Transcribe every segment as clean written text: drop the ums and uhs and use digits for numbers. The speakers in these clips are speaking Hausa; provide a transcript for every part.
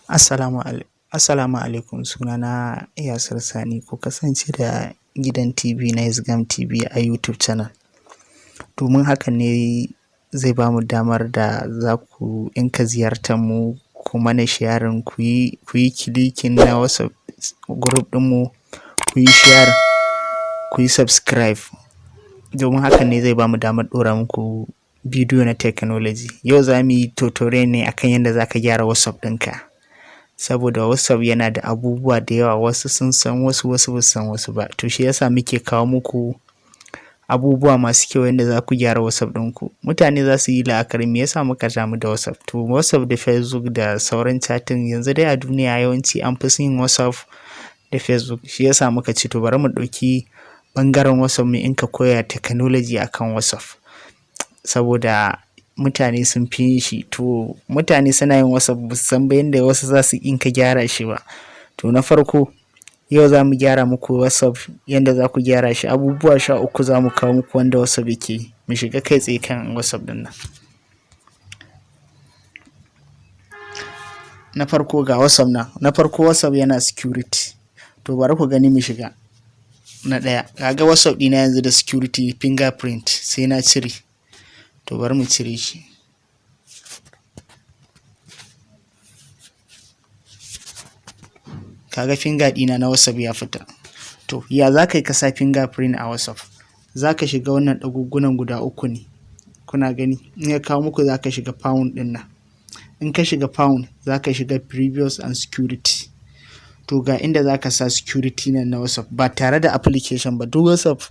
Assalamu alaikum, sunana Yasir Sani. Ku kasance da gidan TV na Yasgamb TV a YouTube channel. Domin haka ne zai ba mu damar da za ku inka ziyartar mu ku mana sharing, ku yi kilikin na WhatsApp group ɗinmu, ku yi share, ku yi subscribe. Domin haka ne zai ba mu damar ɗora muku bidiyo na technology. Yau za mu yi tutorial ne akan yadda za ka gyara WhatsApp ɗinka. Saboda WhatsApp yana da abubuwa da yawa, wasu sun san wasu ba su san wasu ba. To shi yasa muke kawo muku abubuwa masu kyau yadda za ku gyara WhatsApp ɗinku. Mutane za su yi la'akari me yasa muka damu da WhatsApp. To WhatsApp da Facebook da sauran chatting yanzu dai a duniya yawanci an fi yin WhatsApp da Facebook. Shi yasa muka ce to bari mu ɗauki ɓangaren WhatsApp mu inka koya technology akan WhatsApp. Saboda mutane sun fi yin shi, to mutane suna yin WhatsApp ba su san ba yadda wasu za su inka gyara shi ba. To na farko yau za mu gyara muku WhatsApp yadda za ku gyara shi. Abubuwa 13 za mu kawo muku wanda WhatsApp yake yi. Mu shiga kai tsaye kan WhatsApp ɗin nan. Na farko ga WhatsApp nan. Na farko WhatsApp yana security. To bari ku gani mu shiga. Na ɗaya, kaga WhatsApp ɗina yanzu da security fingerprint sai na cire. To bari mu cire shi. Kaga finger ɗina na WhatsApp ya fita. To ya za ka yi ka sa fingerprint a WhatsApp? Za ka shiga wannan ɗagugunan guda 3 ne. Kuna gani? In ya kawo muku za ka shiga pound ɗin nan. In ka shiga pound za ka shiga previous and security. To ga inda za ka sa security nan na WhatsApp ba tare da application ba. Duk WhatsApp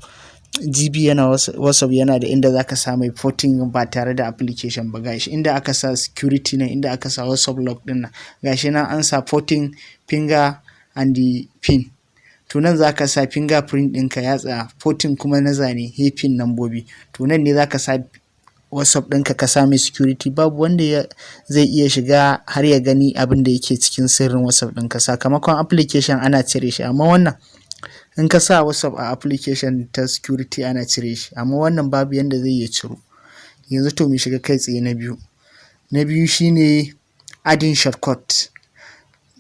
GB yana WhatsApp yana da inda za ka sa mai 14 ba tare da application ba. Gashi inda aka sa security nan, inda aka sa WhatsApp lock ɗin nan. Gashi nan an sa 14 finger and the pin. To nan za ka sa fingerprint ɗinka yatsa, 14 kuma na zane, he pin nambobi. To nan ne za ka sa WhatsApp ɗinka ka sa mai security. Babu wanda zai iya shiga har ya gani abin da yake cikin sirrin WhatsApp ɗinka. Sakamakon application ana cire shi, amma wannan in ka sa WhatsApp a application ta security ana cire shi, amma wannan babu yanda zai iya ciro. Yanzu to mu shiga kai tsaye na biyu. Na biyu shine adding shortcut.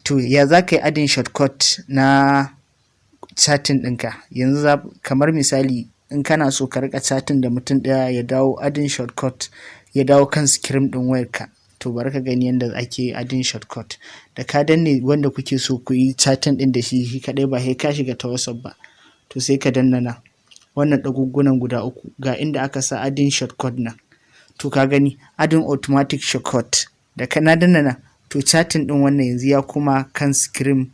To ya za ka yi adding shortcut na chatting ɗinka? Yanzu kamar misali in kana so ka rika chatting da mutum ɗaya ya dawo adding shortcut ya dawo kan screen ɗin wayarka. To bari ka gani yadda ake adding shortcut. Da ka danne wanda kuke so ku yi chatting ɗin da shi kaɗai ba sai ka shiga ta WhatsApp ba. To sai ka danna nan wannan ɗagugunan guda 3 ga inda aka sa adding shortcut nan. To ka gani adding automatic shortcut. Da kana danna nan to chatting ɗin wannan yanzu ya kuma kan screen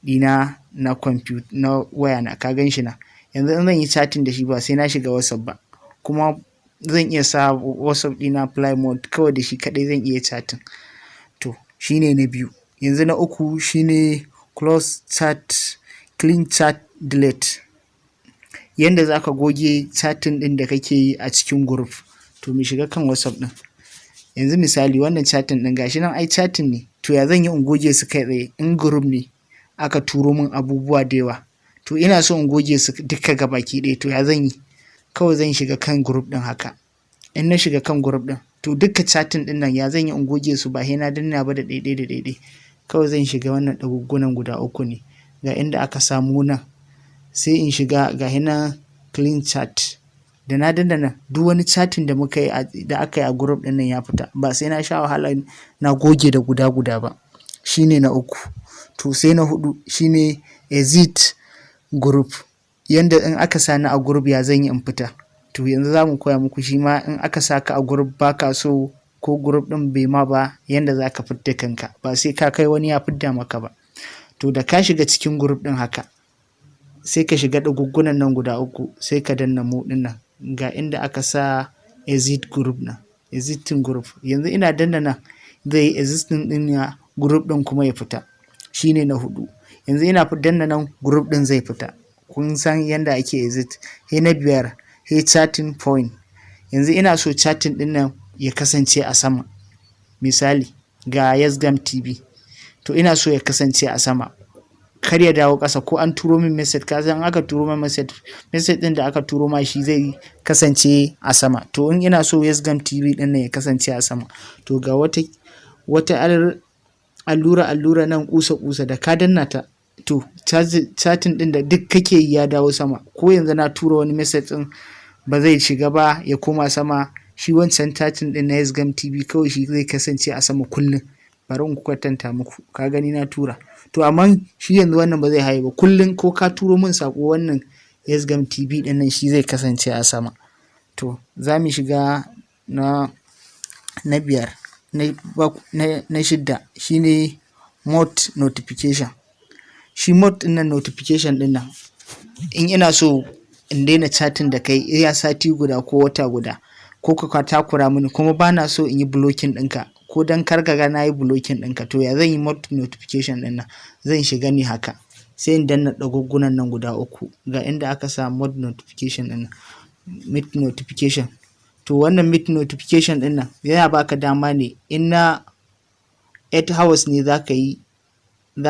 ɗina na computer na waya na. Ka gan shi na. Yanzu in zan yi chatting da shi ba sai na shiga WhatsApp ba. Kuma zan iya sa WhatsApp ɗina fly mode kawai da shi kaɗai zan iya chatting. To shine na biyu. Yanzu na 3 shine close chat, clean chat, delete. Yanda za ka goge chatting ɗin da kake yi a cikin group. To mu shiga kan WhatsApp ɗin. Yanzu misali wannan chatting ɗin gashi nan ai chatting ne. To ya zan yi in goge su kai tsaye? In group ne aka turo min abubuwa da yawa. To ina so in goge su duka gabaki ɗaya. To ya zan yi? Kawai zan shiga kan group ɗin haka. In na shiga kan group ɗin to duka chatting ɗin nan ya zan yi in goge su ba sai na danna ba da ɗaiɗai da ɗaiɗai. Kawai zan shiga wannan ɗagugunan guda 3 ne. Ga inda aka samu nan sai in shiga ga hina clean chat. Da na danna nan duk wani chatting da muka yi da aka yi a group ɗin nan ya fita. Ba sai na sha wahala na goge da guda ba. Shine na 3. To sai na 4 shine exit group. Yanda in aka sani a group ya zan yi in fita. To yanzu za mu koya muku shi ma in aka saka a group baka so ko group ɗin bai ma ba yanda za ka fidda kanka. Ba sai ka kai wani ya fidda maka ba. To da ka shiga cikin group ɗin haka sai ka shiga ɗagugunan nan guda 3 sai ka danna mu ɗin nan. Ga inda aka sa exit group nan, exiting group. Yanzu ina danna nan zai yi existing ɗin ya group ɗin kuma ya fita. Shine na 4. Yanzu ina danna nan group ɗin zai fita. Kun san yanda ake exit. Sai na 5 sai chatting point. Yanzu ina so chatting ɗin nan ya kasance a sama. Misali ga Yasgamb TV. To ina so ya kasance a sama. Kar ya dawo ƙasa ko an turo min message. Ka san aka turo min message ɗin da aka turo ma shi zai kasance a sama. To in ina so Yasgamb TV ɗin nan ya kasance a sama. To ga wata allura nan kusa da ka danna ta to chatting din da duk kake yi ya dawo sama. Ko yanzu na tura wani message din ba zai shiga ba ya koma sama, shi wancan chatting din na Yasgamb TV kawai shi zai kasance a sama kullum. Bari in kwatanta muku, ka gani na tura. To amma shi yanzu wannan ba zai haye ba, kullum ko ka turo min sako wannan Yasgamb TV din nan shi zai kasance a sama. To za mu shiga na biyar, na shidda shine mode notification. Shi mode din nan notification din nan in ina so in daina chatting da kai iya sati guda ko wata guda, ko ka takura mini kuma bana so in yi blocking ɗinka ko dan kar ka ga na yi blocking ɗinka, to ya zan yi mode notification ɗin nan? Zan shiga ni haka sai in danna ɗagoggunan nan guda uku, ga inda aka sa mode notification ɗin nan, mid notification. To wannan mid notification ɗin nan yana baka dama ne in na 8 hours ne za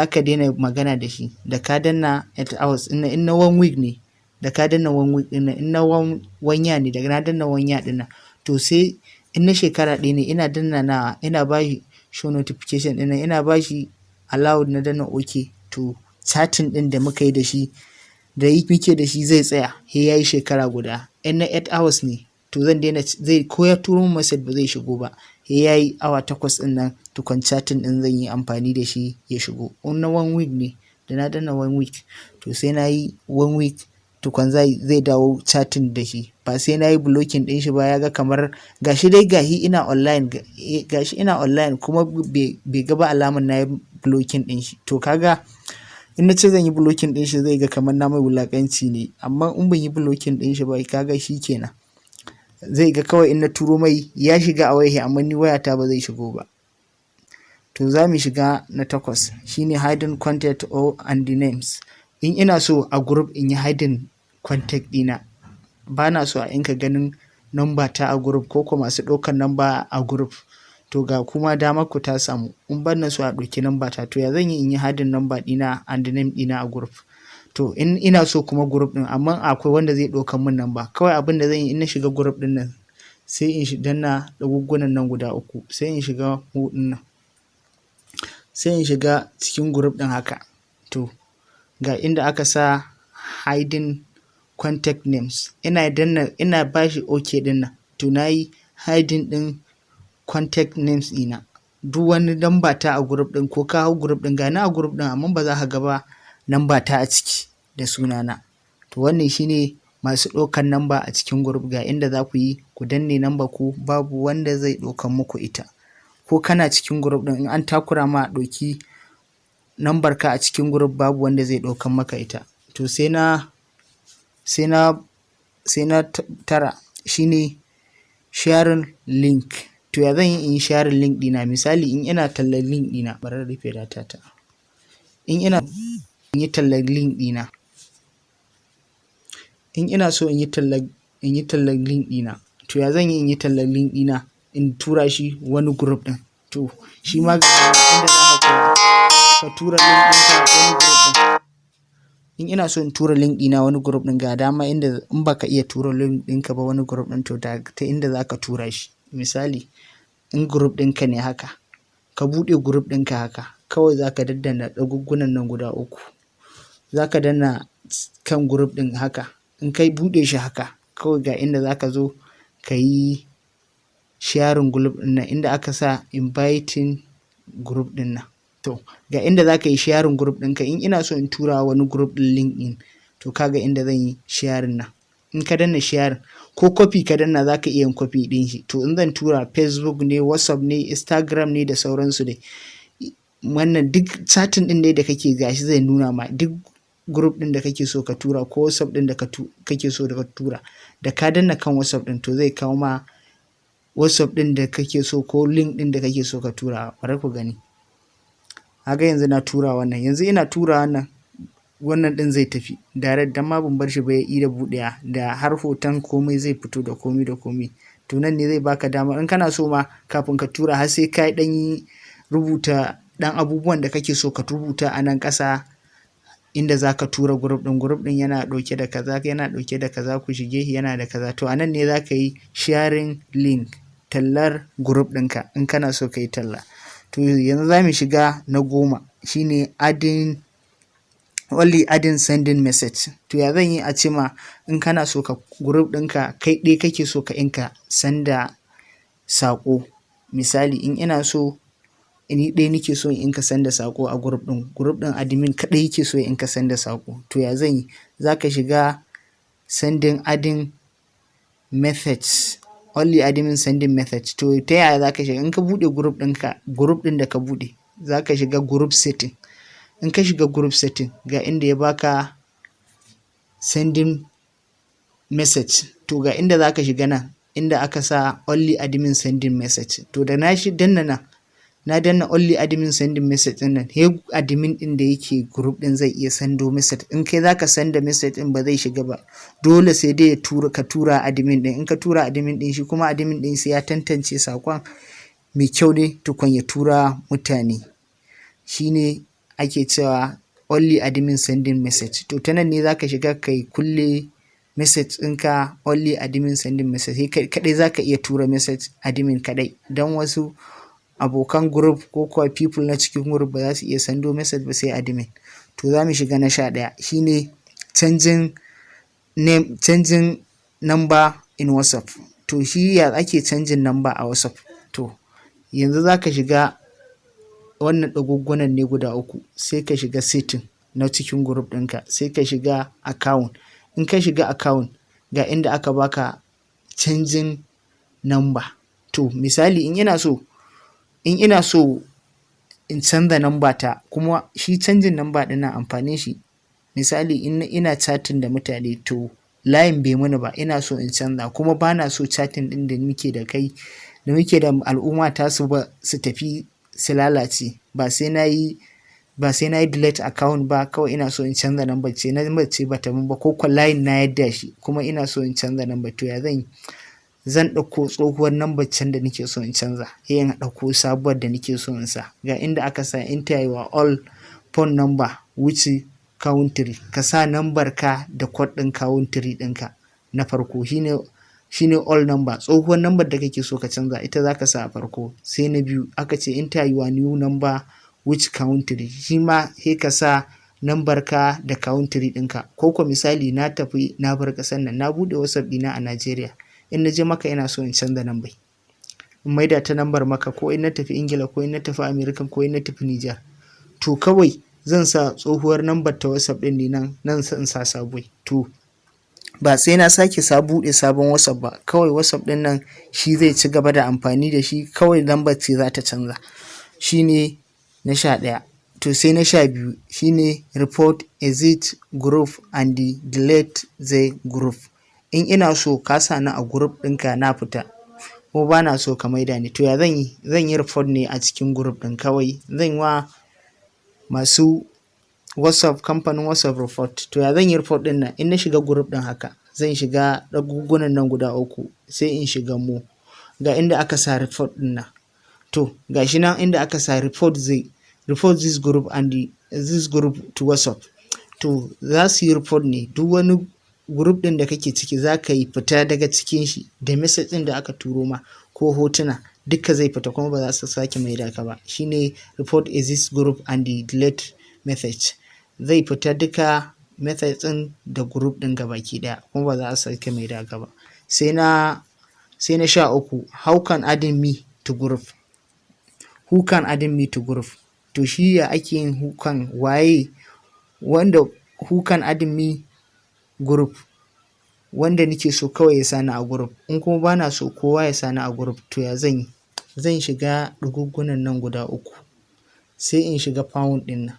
ka daina magana da shi da ka danna 8 hours. In na 1 week ne da ka danna 1 week ɗin nan, in na 1 year ne da na danna 1 year ɗin nan. To sai in na shekara ɗaya ne ina danna ina ba shi show notification ɗin nan, ina ba shi allowed na danna okay, to chatting ɗin da muka yi da shi muke da shi zai tsaya he yayi shekara guda. In na 8 hours ne to zan daina, zai ko ya turo min message ba zai shigo ba he yayi awa 8 ɗin nan tukun chatting ɗin zan yi amfani da shi ya shigo. In na 1 week ne da na danna 1 week to sai na yi 1 week tukun zai dawo chatting da shi, ba sai na yi blocking ɗin shi ba. Ya ga kamar gashi dai ina online kuma bai ga ba alamun na yi blocking ɗin shi. To kaga in na ce zan yi blocking ɗin shi zai ga kamar na mai wulaƙanci ne, amma in ban yi blocking ɗin shi ba kaga shi kenan zai ga kawai in na turo mai ya shiga a wayar amma ni wayata ba zai shigo ba. To za mu shiga na 8 shine hidden content and the names. In ina so a group in yi hidden contact ɗina, ba na so a inka ganin number ta a group ko kuma masu ɗaukar number a group, to ga kuma damar ku ta samu. In ban na so a ɗauki number ta, to ya zan yi in yi hidden number ɗina and the name ɗina a group? To in ina so kuma group ɗin amma akwai wanda zai ɗaukar min number, kawai abin da zan yi in na shiga group ɗin nan sai in danna ɗagoggunan nan guda uku, sai in shiga ɗin nan, sai in shiga cikin group ɗin haka. To ga inda aka sa hidden contact names, ina bashi okay ɗin nan, to na yi hiding ɗin contact names ɗina. Duk wani number ta a group ɗin ko ka hau group ɗin, ga na a group ɗin amma ba za ka ga ba number ta a ciki da sunana. To wannan shine masu ɗaukar number a cikin group, ga inda za ku yi ku danne number ku, babu wanda zai ɗaukan muku ita. Ko kana cikin group ɗin in an takura ma a ɗauki number ka a cikin group, babu wanda zai ɗaukan maka ita. To sai na 9 shine sharing link. To ya zan yi in sharing link ɗina? Misali in ina tallar link ɗina, bari rufe data ta. In ina yi tallar link ɗina, in ina so in yi tallar link ɗina, to ya zan yi in yi tallar link ɗina in tura shi wani group ɗin? To shi ma ga inda za ka tura link ɗinka wani group ɗin. In ina so in tura link ɗina wani group ɗin, ga dama inda in baka iya tura link ɗinka ba wani group ɗin, to ta inda za ka tura shi. Misali in group ɗinka ne haka, ka buɗe group ɗinka haka, kawai za ka daddana ɗagoggunan nan guda uku, za ka danna kan group ɗin haka. In kai buɗe shi haka, kawai ga inda za ka zo ka yi sharing group ɗin nan, inda aka sa inviting group ɗin nan. To ga inda za ka yi sharing group ɗinka. In ina so in tura wani group ɗin link ɗin, to kaga inda zan yi sharing nan. In ka danna sharing ko copy ka danna za ka iya yin copy ɗin shi. To in zan tura Facebook ne, WhatsApp ne, Instagram ne da sauransu dai, wannan duk chatting ɗin dai da kake gashi zai nuna ma duk group ɗin da kake so ka tura ko WhatsApp ɗin da kake so ka tura. Da ka danna kan WhatsApp ɗin to zai kawo ma WhatsApp ɗin da kake so ko link ɗin da kake so ka tura. Bari ku gani. Haka yanzu na tura wannan, yanzu ina tura wannan ɗin zai tafi direct, dan ma ban bar shi ba ya ida buɗewa da har hoton komai zai fito da komai. To nan ne zai baka dama in kana so ma kafin ka tura har sai ka yi rubuta ɗan abubuwan da kake so ka rubuta a nan ƙasa inda za ka tura group ɗin yana ɗauke da kaza, yana ɗauke da kaza, ku shige yana da kaza. To a nan ne za ka yi sharing link, tallar group ɗinka in kana so ka yi talla. To yanzu za mu shiga na 10 shine only adding sending message. To ya zan yi a ce ma in kana so ka group ɗinka kai ɗaya kake so ka inka sanda saƙo. Misali in ina so ni ɗaya nake so in ka sanda saƙo a group ɗin admin kaɗai yake so in ka sanda saƙo. To ya zan yi? Za ka shiga sending adding methods, only admin sending message. To ta yaya za ka shiga? In ka buɗe group ɗinka, group ɗin da ka buɗe za ka shiga group setting. In ka shiga group setting ga inda ya baka sending message, to ga inda za ka shiga nan inda aka sa only admin sending message. To da na danna nan, na danna only admin sending message ɗin nan, he admin ɗin da yake group ɗin zai iya sendo message. In kai zaka senda message ɗin ba zai shiga ba, dole sai dai ka tura admin ɗin. In ka tura admin ɗin, shi kuma admin ɗin sai ya tantance saƙon mai kyau ne tukun ya tura mutane. Shine ake cewa only admin sending message. To ta nan ne zaka shiga kai kulle message ɗinka only admin sending message. Sai kaɗai zaka iya tura message admin kaɗai, don wasu abokan group ko kuwa people na cikin group ba za su iya sendo message ba sai admin. To za mu shiga na 11 shine changing number in WhatsApp. To shi ya ake canjin number a WhatsApp? To yanzu za ka shiga wannan ɗagoggonan ne guda 3, sai ka shiga setting na cikin group ɗinka, sai ka shiga account. In ka shiga account ga inda aka baka changing number. To misali in ina so in canza number ta, kuma shi canjin number ɗin na amfanin shi, misali in ina chatting da mutane to layin bai muni ba, ina so in canza, kuma bana so chatting ɗin da muke da kai da muke da al'umma ta su tafi su lalace, ba sai na yi delete account ba, kawai ina so in canza number ce bata mun ba, ko kwa layin na yadda shi kuma ina so in canza number. To ya zan yi? Zan ɗauko tsohuwar number can da nake so in canza, sai in ɗauko sabuwar da nake so in sa. Ga inda aka sa enter your all phone number which country, ka sa number ka da code ɗin country ɗinka na farko, shine all number. Tsohuwar number da kake so ka canza ita zaka sa a farko. Sai na biyu aka ce enter your new number which country, shi ma sai ka sa number ka da country ɗinka. Ko ko misali na tafi na bar ƙasar nan, na buɗe WhatsApp ɗina a Najeriya, in na je Maka ina so in canza number, in maida ta number Maka, ko in na tafi Ingila, ko in na tafi America, ko in na tafi Niger. To kawai zan sa tsohuwar number ta WhatsApp ɗin ne nan in sa sabuwar. To ba sai na sake buɗe sabon WhatsApp ba, kawai WhatsApp ɗin nan shi zai ci gaba da amfani da shi, kawai lambar ce za ta canza. Shine na 11. To sai na 12 shine report exit group and delete the group. In ina so ka sani a group ɗinka na fita, ko ba na so ka maida ni, to ya zan yi? Zan yi report ne a cikin group ɗin kawai, zan wa masu WhatsApp, kamfanin WhatsApp report. To ya zan yi report ɗin nan? In na shiga group ɗin haka, zan shiga ɗagugunan nan guda 3, sai in shiga mu, ga inda aka sa report ɗin nan. To ga shi nan inda aka sa report this group and this group to WhatsApp. To za su yi report ne duk wani group ɗin da kake ciki, za ka yi fita daga cikin shi da message ɗin da aka turo ma ko hotuna duka zai fita, kuma ba za su sake maida ka ba. Shine report exist group and delete message. Zai fita duka message ɗin da group ɗin gabaki ɗaya, kuma ba za a sake maida ka ba. Sai na 13 how can adding me to group? Who can adding me to group? To shi ya ake yin who can, waye wanda who can adding me group, wanda nake so kawai ya sani a group. In kuma bana so kowa ya sani a group, to ya zan yi? Zan shiga ɗagugunan nan guda 3, sai in shiga pound ɗin nan,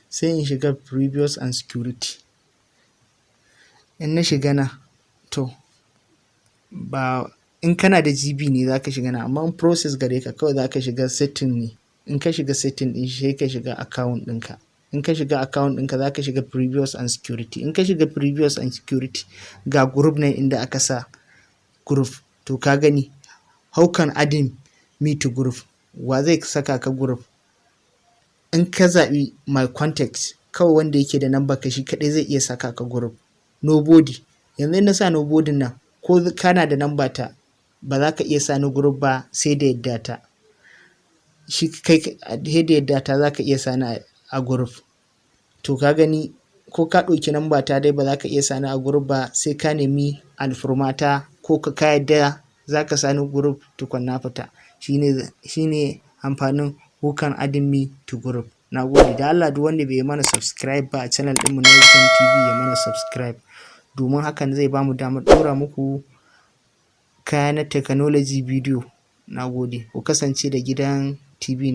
sai in shiga previous and security. In na shiga na, to ba in kana da GB ne zaka shiga na, amma in process gare ka kawai zaka shiga setting ne. In ka shiga setting ɗin sai ka shiga account ɗinka. In ka shiga account ɗinka zaka shiga previous and security. In ka shiga previous and security, ga group nan inda aka sa group. To ka gani how can adding me to group, wa zai saka ka group? In ka zaɓi my contact, kawai wanda yake da number ka shi kaɗai zai iya saka ka group. Nobody. Yanzu na sa nobody nan, ko kana da number ta ba za ka iya sani group ba sai da yadda ta. shi kai da yadda ta za ka iya sani a group. To ka gani ko ka ɗauki namba ta dai ba za ka iya sani a group ba, sai ka nemi alfurmata ko ka yadda za ka sani group tukun na fita. Shine amfanin who can add me to group. Na gode. Da Allah duk wanda bai mana subscribe ba a channel ɗinmu na Yasgamb TV ya mana subscribe, domin hakan zai bamu damar ɗora muku kaya na technology video. Na gode. Ku kasance da gidan TV.